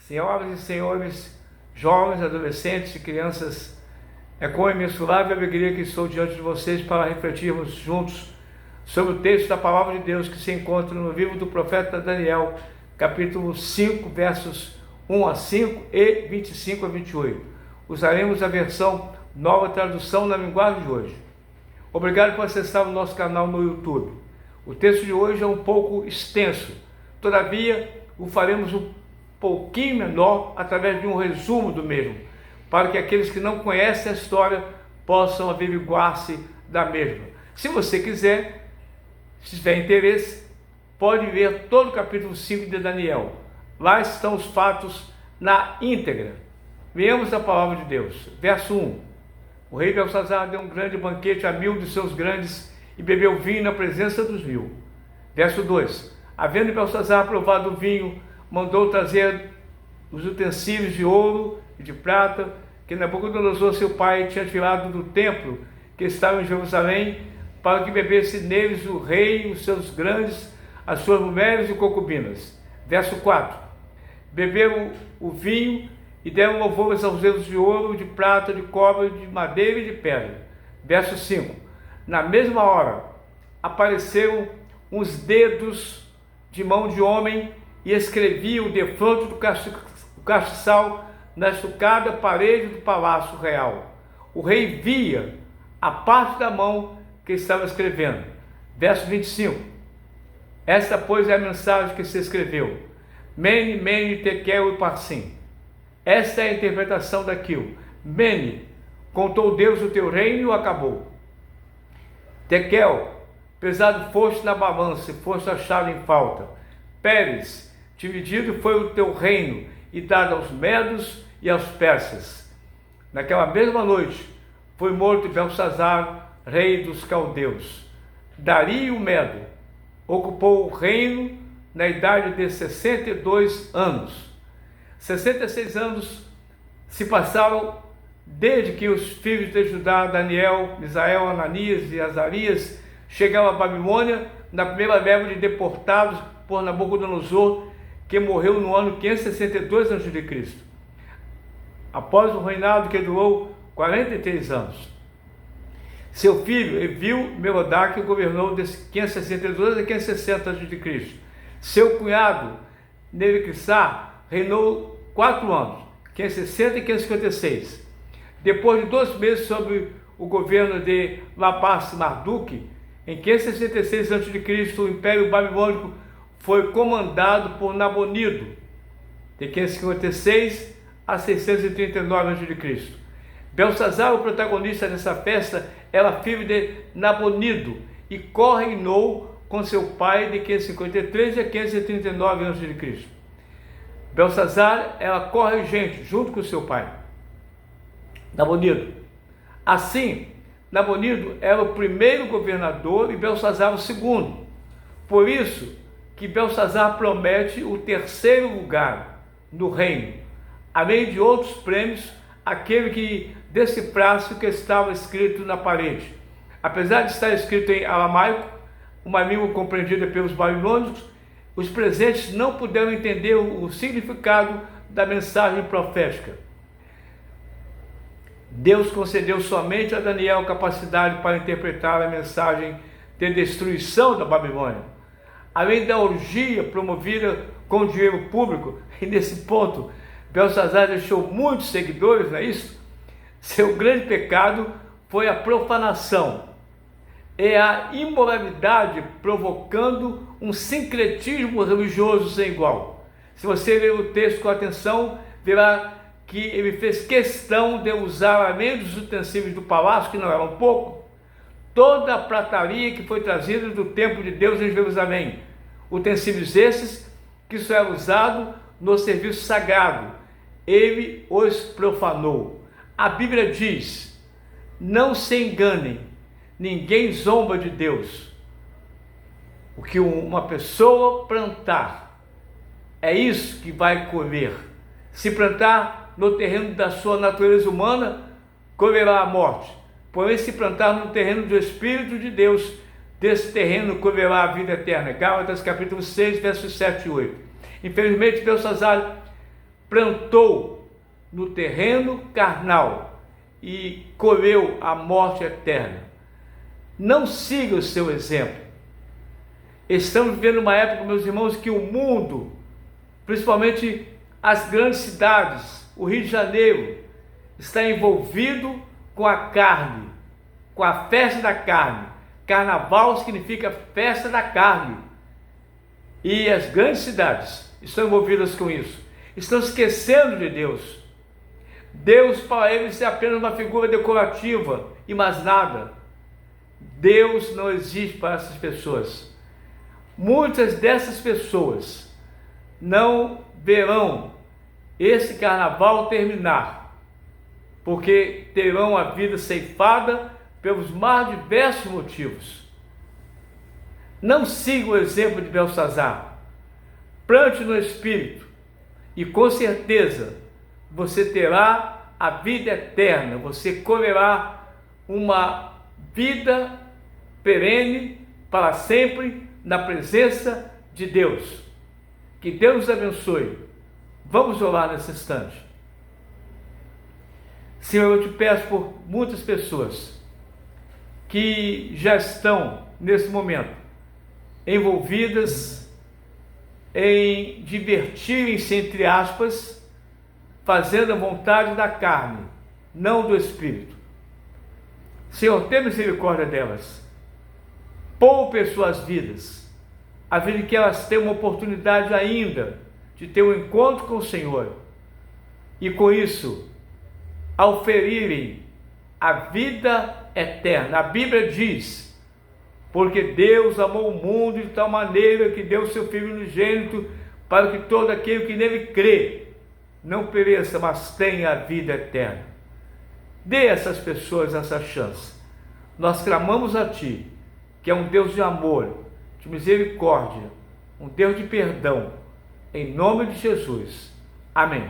Senhoras e senhores, jovens, adolescentes e crianças, é com imensurável alegria que estou diante de vocês para refletirmos juntos sobre o texto da Palavra de Deus que se encontra no livro do profeta Daniel, capítulo 5, versos 1 a 5 e 25 a 28. Usaremos a versão Nova Tradução na linguagem de hoje. Obrigado por acessar o nosso canal no YouTube. O texto de hoje é um pouco extenso, todavia o faremos um pouquinho menor através de um resumo do mesmo, para que aqueles que não conhecem a história possam averiguar-se da mesma. Se você quiser, se tiver interesse, pode ver todo o capítulo 5 de Daniel. Lá estão os fatos na íntegra. Venhamos à palavra de Deus. Verso 1. O rei Belsazar deu um grande banquete a 1000 de seus grandes e bebeu vinho na presença dos 1000. Verso 2. Havendo Belsazar provado o vinho, mandou trazer os utensílios de ouro e de prata que Nabucodonosor, seu pai, tinha tirado do templo que estava em Jerusalém, para que bebesse neles o rei, os seus grandes, as suas mulheres e concubinas. Verso 4. Beberam o vinho e deram louvores aos deuses de ouro, de prata, de cobre, de madeira e de pedra. Verso 5. Na mesma hora apareceram uns dedos de mão de homem e escreviam defronte do castiçal na estucada parede do palácio real. O rei via a parte da mão que estava escrevendo. Verso 25. Esta, pois, é a mensagem que se escreveu: Mene, Mene, Tekel e Parsim. Esta é a interpretação daquilo. Mene, contou Deus o teu reino e o acabou. Tekel, pesado foste na balança e foste achado em falta. Pérez, dividido foi o teu reino e dado aos medos e aos persas. Naquela mesma noite foi morto Belsazar, rei dos caldeus. Dario Medo ocupou o reino na idade de 62 anos. 66 anos se passaram desde que os filhos de Judá, Daniel, Misael, Ananias e Azarias, chegaram à Babilônia na primeira leva de deportados por Nabucodonosor, que morreu no ano 562 a.C., após um reinado que durou 43 anos. Seu filho, Evil-Merodach, governou de 562 a 560 a.C. Seu cunhado, Neriquissar, reinou 4 anos, 560 e 556. Depois de 2 meses sob o governo de Lapaz-Marduk, em 566 a.C., o Império Babilônico foi comandado por Nabonido, de 556 a 639 a.C. Belsazar, o protagonista dessa festa, era filho de Nabonido e co-reinou com seu pai de 553 a 539 a.C. Belsazar era co-regente junto com seu pai, Nabonido. Assim, Nabonido era o primeiro governador e Belsazar o segundo. Por isso que Belsazar promete o 3º lugar no reino, além de outros prêmios, aquele que decifrasse o que estava escrito na parede. Apesar de estar escrito em aramaico, uma língua compreendida pelos babilônicos, os presentes não puderam entender o significado da mensagem profética. Deus concedeu somente a Daniel capacidade para interpretar a mensagem de destruição da Babilônia. Além da orgia promovida com dinheiro público, e nesse ponto Belsazar deixou muitos seguidores, não é isso? Seu grande pecado foi a profanação e a imoralidade, provocando um sincretismo religioso sem igual. Se você ler o texto com atenção, verá que ele fez questão de usar, além dos utensílios do palácio, que não eram pouco, toda a prataria que foi trazida do templo de Deus em Jerusalém. Utensílios esses que só era usado no serviço sagrado. Ele os profanou. A Bíblia diz: não se enganem, ninguém zomba de Deus. O que uma pessoa plantar, é isso que vai colher. Se plantar no terreno da sua natureza humana, colherá a morte. Porém, se plantar no terreno do Espírito de Deus, desse terreno colherá a vida eterna. Gálatas capítulo 6, versos 7 e 8. Infelizmente, Belsazar plantou no terreno carnal e colheu a morte eterna. Não siga o seu exemplo. Estamos vivendo uma época, meus irmãos, que o mundo, principalmente as grandes cidades, o Rio de Janeiro, está envolvido com a carne, com a festa da carne. Carnaval significa festa da carne. E as grandes cidades estão envolvidas com isso. Estão esquecendo de Deus. Deus para eles é apenas uma figura decorativa e mais nada. Deus não existe para essas pessoas. Muitas dessas pessoas não verão esse carnaval terminar, porque terão a vida ceifada pelos mais diversos motivos. Não siga o exemplo de Belsazar. Plante no Espírito e com certeza você terá a vida eterna, você colherá uma vida perene para sempre na presença de Deus. Que Deus nos abençoe. Vamos orar nesse instante. Senhor, eu te peço por muitas pessoas que já estão nesse momento envolvidas em divertirem-se, entre aspas, fazendo a vontade da carne, não do Espírito. Senhor, tenha misericórdia delas. Poupe as suas vidas, a fim de que elas tenham uma oportunidade ainda de ter um encontro com o Senhor. E com isso, ao ferirem a vida eterna. A Bíblia diz: porque Deus amou o mundo de tal maneira que deu o seu Filho unigênito, para que todo aquele que nele crê não pereça, mas tenha a vida eterna. Dê a essas pessoas essa chance. Nós clamamos a Ti, que é um Deus de amor, de misericórdia, um Deus de perdão, em nome de Jesus. Amém.